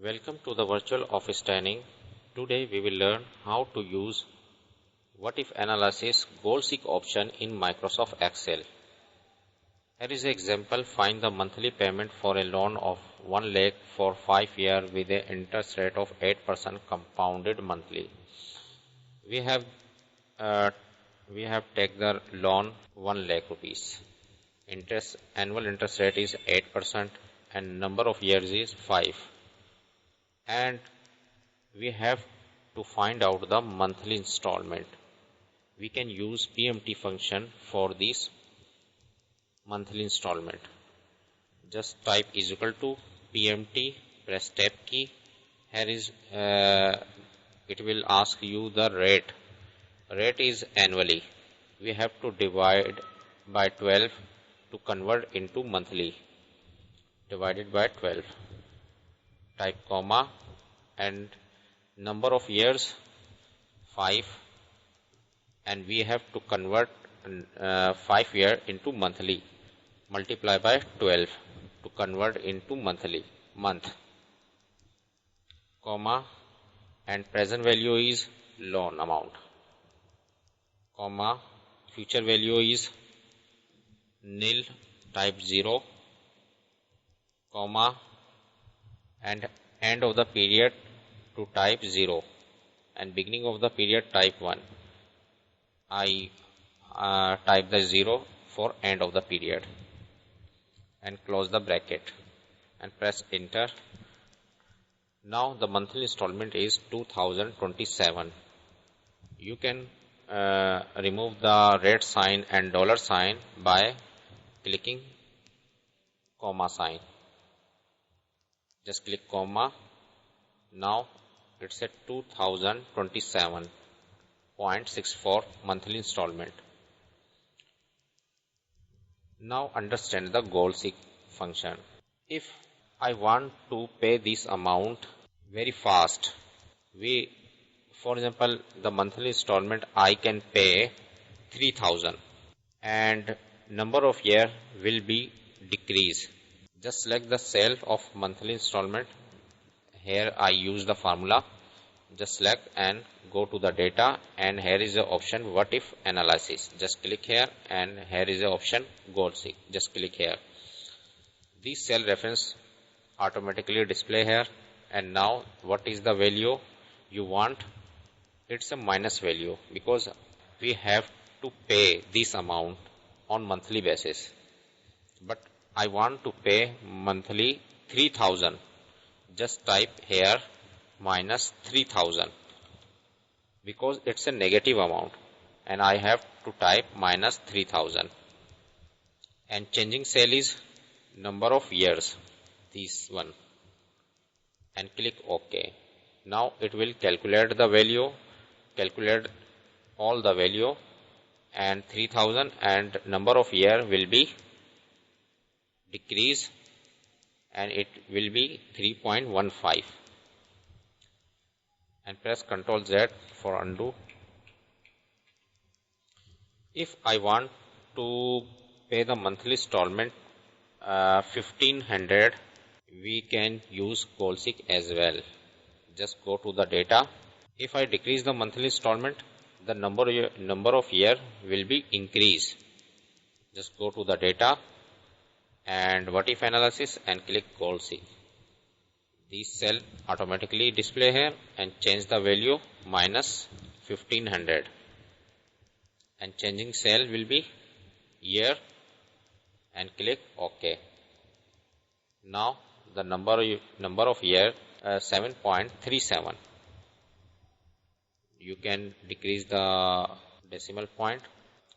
Welcome to the virtual office training. Today we will learn how to use what if analysis goal seek option in Microsoft Excel. Here is an example. Find the monthly payment for a loan of 1 lakh for 5 years with an interest rate of 8% compounded monthly. We have take the loan 1 lakh rupees. Annual interest rate is 8% and number of years is 5. And we have to find out the monthly installment. We can use Pmt function for this monthly installment. Just type is equal to Pmt, press tab key. Here is it will ask you the rate. Rate is annually. We have to divide by 12 to convert into monthly. Divided by 12. Type comma and number of years 5, and we have to convert 5 years into monthly. Multiply by 12 to convert into month. Comma and present value is loan amount. Comma future value is nil. Type 0. Comma and end of the period to type 0 and beginning of the period type 1. I type the 0 for end of the period and close the bracket and press enter. Now the monthly installment is 2027. You can remove the red sign and dollar sign by clicking comma sign. Just click comma. Now it's at 2027.64 monthly installment. Now understand the goal seek function. If I want to pay this amount very fast, for example, the monthly installment I can pay 3000 and number of year will be decrease. Just select the cell of monthly installment. Here I use the formula. Just select and go to the data, and here is the option what if analysis. Just click here, and here is the option goal seek. Just click here. This cell reference automatically display here, and now what is the value you want? It's a minus value because we have to pay this amount on monthly basis, but I want to pay monthly 3000. Just type here minus 3000 because it's a negative amount and I have to type minus 3000. And changing cell is number of years, this one, and click OK. Now it will calculate the value, calculate all the value, and 3000 and number of year will be decrease and it will be 3.15, and press Ctrl Z for undo. If I want to pay the monthly installment 1500, we can use goal seek as well. Just go to the data. If I decrease the monthly installment, the number of year will be increase. Just go to the data and what if analysis and click goal seek. This cell automatically display here and change the value minus 1500, and changing cell will be year and click OK. Now the number of year 7.37. You can decrease the decimal point,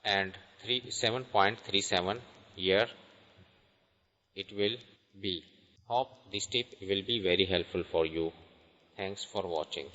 and 7.37 year it will be. Hope this tip will be very helpful for you. Thanks for watching.